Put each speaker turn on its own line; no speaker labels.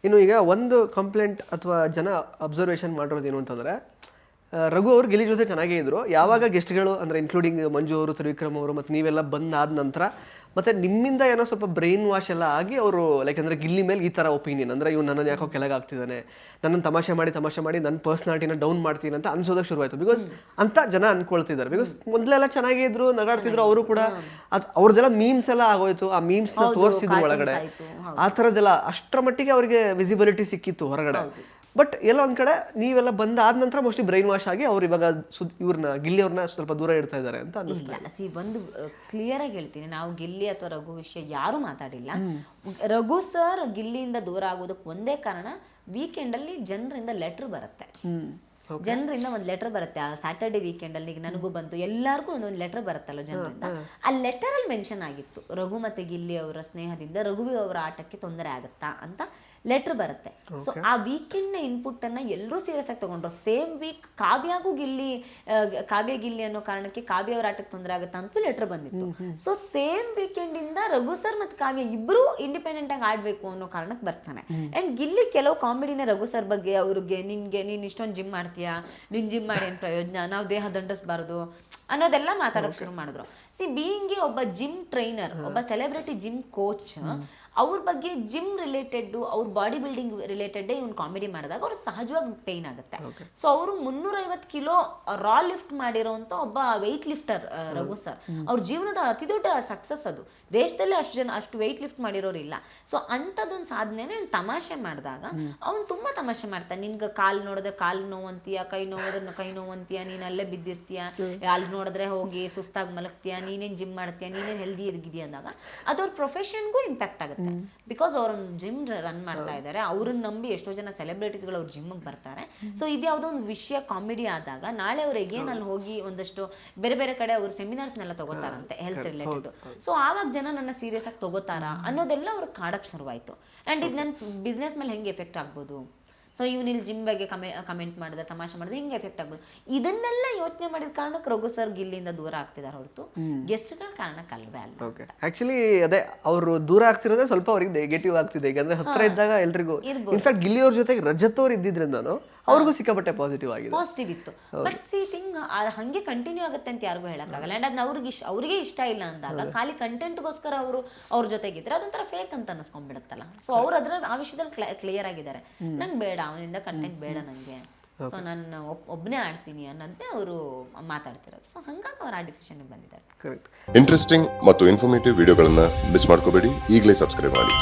ಇನ್ನು ಈಗ ಒಂದು ಕಂಪ್ಲೇಂಟ್ ಅಥವಾ ಜನ ಅಬ್ಸರ್ವೇಷನ್ ಮಾಡಿರೋದು ಏನು ಅಂತಂದರೆ, ರಘು ಅವರು ಗಿಲ್ಲಿ ಜೊತೆ ಚೆನ್ನಾಗೇ ಇದ್ರು. ಯಾವಾಗ ಗೆಸ್ಟ್ಗಳು ಅಂದರೆ ಇನ್ಕ್ಲೂಡಿಂಗ್ ಮಂಜು ಅವರು, ತ್ರಿವಿಕ್ರಮ್ ಅವರು ಮತ್ತು ನೀವೆಲ್ಲ ಬಂದಾದ ನಂತರ ಮತ್ತು ನಿಮ್ಮಿಂದ ಏನೋ ಸ್ವಲ್ಪ ಬ್ರೈನ್ ವಾಶ್ ಎಲ್ಲ ಆಗಿ ಅವರು ಲೈಕ್ ಅಂದರೆ ಗಿಲ್ಲಿ ಮೇಲೆ ಈ ಥರ ಒಪಿನಿಯನ್ ಅಂದರೆ ಇವ್ನು ನನ್ನನ್ನು ಯಾಕೋ ಕೆಳಗಾಗ್ತಿದ್ದಾನೆ, ನನ್ನನ್ನು ತಮಾಷೆ ಮಾಡಿ ನನ್ನ ಪರ್ಸ್ನಾಲಿಟಿನ ಡೌನ್ ಮಾಡ್ತೀನಿ ಅಂತ ಅನ್ಸೋದಕ್ಕೆ ಶುರುವಾಯಿತು. ಬಿಕಾಸ್ ಅಂತ ಜನ ಅನ್ಕೊಳ್ತಿದ್ದಾರೆ. ಬಿಕಾಸ್ ಮೊದಲೆಲ್ಲ ಚೆನ್ನಾಗೇ ಇದ್ರು, ನಗಾಡ್ತಿದ್ರು. ಅವರು ಕೂಡ ಅವ್ರದ್ದೆಲ್ಲ ಮೀಮ್ಸ್ ಎಲ್ಲ ಆಗೋಯ್ತು. ಆ ಮೀಮ್ಸ್ನ ತೋರಿಸಿದ್ರು ಒಳಗಡೆ. ಆ ಥರದ್ದೆಲ್ಲ ಅಷ್ಟರ ಮಟ್ಟಿಗೆ ಅವರಿಗೆ ವಿಸಿಬಿಲಿಟಿ ಸಿಕ್ಕಿತ್ತು ಹೊರಗಡೆ. ಬಟ್ ಎಲ್ಲ ಒಂದ್ ಕಡೆ ನೀವೆಲ್ಲ ಬಂದಾದ ನಂತರ ಮೋಸ್ಟ್ಲಿ ಬ್ರೈನ್ ವಾಶ್ ಆಗಿ ಅವ್ರು ಇವಾಗ ಇವ್ರನ್ನ ಗಿಲ್ಲಿ ಅವ್ರನ್ನ ಸ್ವಲ್ಪ ದೂರ ಇಡ್ತಾ ಇದ್ದಾರೆ ಅಂತ ಅನ್ನಿಸ್ತಾ.
ಒಂದು ಕ್ಲಿಯರ್ ಆಗಿ ಹೇಳ್ತೀನಿ, ನಾವು ಗಿಲ್ಲಿ ಅಥವಾ ರಘು ವಿಷಯ ಯಾರು ಮಾತಾಡಿಲ್ಲ. ರಘು ಸರ್ ಗಿಲ್ಲಿಯಿಂದ ದೂರ ಆಗೋದಕ್ಕೆ ಒಂದೇ ಕಾರಣ, ವೀಕೆಂಡ್ ಅಲ್ಲಿ ಜನರಿಂದ ಲೆಟರ್ ಬರುತ್ತೆ. ಜನರಿಂದ ಒಂದು ಲೆಟರ್ ಬರುತ್ತೆ. ಆ ಸ್ಯಾಟರ್ಡೆ ವೀಕೆಂಡ್ ಅಲ್ಲಿ ನನಗೂ ಬಂತು, ಎಲ್ಲರಿಗೂ ಒಂದೊಂದು ಲೆಟರ್ ಬರುತ್ತಲ್ಲ ಜನರಿಂದ. ಆ ಲೆಟರ್ ಅಲ್ಲಿ ಮೆನ್ಷನ್ ಆಗಿತ್ತು, ರಘು ಮತ್ತೆ ಗಿಲ್ಲಿ ಅವರ ಸ್ನೇಹದಿಂದ ರಘುವಿ ಅವರ ಆಟಕ್ಕೆ ತೊಂದರೆ ಆಗುತ್ತಾ ಅಂತ ಲೆಟರ್ ಬರುತ್ತೆ. ಸೊ ಆ ವೀಕೆಂಡ್ ನ ಇನ್ಪುಟ್ ಅನ್ನ ಎಲ್ಲರೂ ಸೀರಿಯಸ್ ಆಗಿ ತಗೊಂಡ್ರು. ಸೇಮ್ ವೀಕ್ ಕಾವ್ಯ ಗಿಲ್ಲಿ ಅನ್ನೋ ಕಾರಣಕ್ಕೆ ಕಾವ್ಯ ಅವರ ಆಟಕ್ಕೆ ತೊಂದರೆ ಆಗುತ್ತಾ ಅಂತೂ ಲೆಟರ್ ಬಂದಿತ್ತು. ಸೊ ಸೇಮ್ ವೀಕೆಂಡ್ ಇಂದ ರಘು ಸರ್ ಮತ್ತು ಕಾವ್ಯ ಇಬ್ರು ಇಂಡಿಪೆಂಡೆಂಟ್ ಆಗಿ ಆಡ್ಬೇಕು ಅನ್ನೋ ಕಾರಣಕ್ಕೆ ಬರ್ತಾನೆ. ಅಂಡ್ ಗಿಲ್ಲಿ ಕೆಲವು ಕಾಮಿಡಿನ ರಘು ಸರ್ ಬಗ್ಗೆ, ಅವ್ರಿಗೆ ನೀನ್ ಇಷ್ಟೊಂದು ಜಿಮ್ ಮಾಡ್ತೀಯಾ, ನಿನ್ ಜಿಮ್ ಮಾಡಿ ಏನ್ ಪ್ರಯೋಜನ, ನಾವು ದೇಹ ದಂಡಿಸಬಾರದು ಅನ್ನೋದೆಲ್ಲ ಮಾತಾಡೋಕೆ ಶುರು ಮಾಡಿದ್ರು. ಬೀಯಿಂಗ್ ಒಬ್ಬ ಜಿಮ್ ಟ್ರೈನರ್, ಒಬ್ಬ ಸೆಲೆಬ್ರಿಟಿ ಜಿಮ್ ಕೋಚ್, ಅವ್ರ ಬಗ್ಗೆ ಜಿಮ್ ರಿಲೇಟೆಡ್, ಅವ್ರ ಬಾಡಿ ಬಿಲ್ಡಿಂಗ್ ರಿಲೇಟೆಡ್ ಇವ್ನು ಕಾಮಿಡಿ ಮಾಡಿದಾಗ ಅವ್ರು ಸಹಜವಾಗಿ ಪೇನ್ ಆಗುತ್ತೆ. ಸೊ ಅವರು 350 ಕಿಲೋ ರಾ ಲಿಫ್ಟ್ ಮಾಡಿರೋಂಥ ಒಬ್ಬ ವೆಯ್ಟ್ ಲಿಫ್ಟರ್ ರಘು ಸರ್. ಅವ್ರ ಜೀವನದ ಅತಿ ದೊಡ್ಡ ಸಕ್ಸಸ್ ಅದು. ದೇಶದಲ್ಲೇ ಅಷ್ಟು ವೆಯ್ಟ್ ಲಿಫ್ಟ್ ಮಾಡಿರೋರು ಇಲ್ಲ. ಸೊ ಅಂಥದ್ದೊಂದು ಸಾಧನೆನೇ ತಮಾಷೆ ಮಾಡಿದಾಗ ಅವ್ನು ತುಂಬಾ ತಮಾಷೆ ಮಾಡ್ತಾನೆ. ನಿನ್ಗೆ ಕಾಲು ನೋಡಿದ್ರೆ ಕಾಲು ನೋವಂತೀಯ, ಕೈ ನೋಡಿದ್ರೆ ಕೈ ನೋವಂತೀಯ, ನೀನ್ ಅಲ್ಲೇ ಬಿದ್ದಿರ್ತೀಯ, ಅಲ್ಲಿ ನೋಡಿದ್ರೆ ಹೋಗಿ ಸುಸ್ತಾಗಿ ಮಲಗ್ತೀಯ, ನೀನೇನ್ ಜಿಮ್ ಮಾಡ್ತೀಯ, ನೀನೇನ್ ಹೆಲ್ದಿ ಇರ್ಗಿದೀಯ ಅಂದಾಗ ಅದು ಅವ್ರ ಪ್ರೊಫೆಷನ್ಗೂ ಇಂಪ್ಯಾಕ್ಟ್ ಆಗುತ್ತೆ. ಬಿಕಾಸ್ ಅವ್ರ ಜಿಮ್ ರನ್ ಮಾಡ್ತಾ ಇದ್ದಾರೆ, ಅವ್ರನ್ನ ನಂಬಿ ಎಷ್ಟೋ ಜನ ಸೆಲೆಬ್ರಿಟೀಸ್ಗಳು ಅವ್ರ ಜಿಮ್ಗೆ ಬರ್ತಾರೆ. ಸೊ ಇದು ಯಾವುದೋ ಒಂದು ವಿಷಯ ಕಾಮಿಡಿ ಆದಾಗ ನಾಳೆ ಅವ್ರು ಎಗೇನಲ್ಲಿ ಹೋಗಿ ಒಂದಷ್ಟು ಬೇರೆ ಬೇರೆ ಕಡೆ ಅವ್ರು ಸೆಮಿನಾರ್ಸ್ನೆಲ್ಲ ತಗೋತಾರಂತೆ ಹೆಲ್ತ್ ರಿಲೇಟೆಡ್. ಸೊ ಆವಾಗ ಜನ ನನ್ನ ಸೀರಿಯಸ್ ಆಗಿ ತಗೋತಾರ ಅನ್ನೋದೆಲ್ಲ ಅವ್ರಿಗೆ ಕಾಡಕ್ ಶುರುವಾಯ್ತು. ಅಂಡ್ ಇದು ನನ್ನ ಬಿಸ್ನೆಸ್ ಮೇಲೆ ಹೆಂಗೆ ಎಫೆಕ್ಟ್ ಆಗ್ಬೋದು, ಸೊ ಇವ್ನಿಲ್ಲಿ ಜಿಮ್ ಬಗ್ಗೆ ಕಮೆಂಟ್ ಮಾಡಿದ್ರೆ, ತಮಾಷೆ ಮಾಡಿದ್ರೆ ಹಿಂಗೆ ಎಫೆಕ್ಟ್ ಆಗ್ಬೋದು. ಇದನ್ನೆಲ್ಲ ಯೋಚನೆ ಮಾಡಿದ ಕಾರಣಕ್ಕೆ ರಘು ಸರ್ ಗಿಲ್ಲಿಯಿಂದ ದೂರ ಆಗ್ತಿದ್ದಾರೆ ಹೊರತು ಗೆಸ್ಟ್ಗಳ ಕಾರಣಕ್ಕೆ ಅಲ್ವೇ ಅಲ್ಲ.
ಆಕ್ಚುಲಿ ಅದೇ ಅವರು ದೂರ ಆಗ್ತಿರೋದೇ ಸ್ವಲ್ಪ ಅವ್ರಿಗೆ ನೆಗೆಟಿವ್ ಆಗ್ತಿದೆ. ಈಗ ಅಂದ್ರೆ ಹತ್ರ ಇದ್ದಾಗ ಎಲ್ರಿಗೂ, ಇನ್ಫ್ಯಾಕ್ಟ್ ಗಿಲ್ಲಿ ಅವ್ರ ಜೊತೆಗೆ ರಜತ್ ಅವ್ರು ಇದ್ದಿದ್ರಿಂದ ಅವ್ರಿಗೂ ಸಿಕ್ಕಾಪಟ್ಟೆ ಪಾಸಿಟಿವ್
ಇತ್ತು. ಬಟ್ ಸಿ ಥಿಂಗ್ ಹಂಗೆ ಕಂಟಿನ್ಯೂ ಆಗುತ್ತೆ ಅಂತ ಯಾರಿಗೂ ಹೇಳಕ್ಕಾಗಲ್ಲ. ಅಂಡ್ ಅದನ್ನ ಅವ್ರಿಗೆ ಇಷ್ಟ ಇಲ್ಲ ಅಂದಾಗ ಖಾಲಿ ಕಂಟೆಂಟ್ಗೋಸ್ಕರ ಅವ್ರ ಜೊತೆಗಿದ್ರೆ ಅದೊಂಥರ ಫೇಕ್ ಅಂತ ಅನ್ಸ್ಕೊಂಡ್ಬಿಡುತ್ತಲ್ಲ. ಸೊ ಅವ್ರು ಅದ್ರ ಆ ವಿಷಯದಲ್ಲಿ ಕ್ಲಿಯರ್ ಆಗಿದ್ದಾರೆ, ನಂಗೆ ಬೇಡ ಅವನಿಂದ ಕಂಟೆಂಟ್ ಬೇಡ ನಂಗೆ, ಸೊ ನಾನು ಒಬ್ಬನೇ ಆಡ್ತೀನಿ ಅನ್ನೋದೇ ಅವರು ಮಾತಾಡ್ತಿರೋದು. ಸೊ ಹಂಗಾಗಿ ಅವ್ರು ಆ ಡಿಸಿಷನ್ ಬಂದಿದ್ದಾರೆ.
ಇಂಟ್ರೆಸ್ಟಿಂಗ್ ಮತ್ತು ಇನ್ಫಾರ್ಮೇಟಿವ್ ವಿಡಿಯೋಗಳನ್ನ ಮಿಸ್ ಮಾಡ್ಕೋಬೇಡಿ, ಈಗಲೇ ಸಬ್ಸ್ಕ್ರೈಬ್ ಮಾಡಿ.